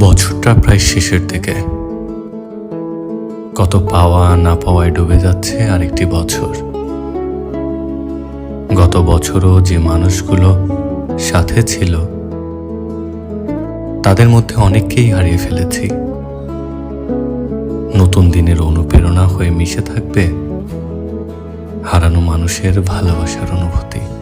বছরটা প্রায় শেষের দিকে। কত পাওয়া না পাওয়ায় ডুবে যাচ্ছে আরেকটি বছর। গত বছরও যে মানুষগুলো সাথে ছিল তাদের মধ্যে অনেককেই হারিয়ে ফেলেছি। নতুন দিনের অনুপ্রেরণা হয়ে মিশে থাকবে হারানো মানুষের ভালোবাসার অনুভূতি।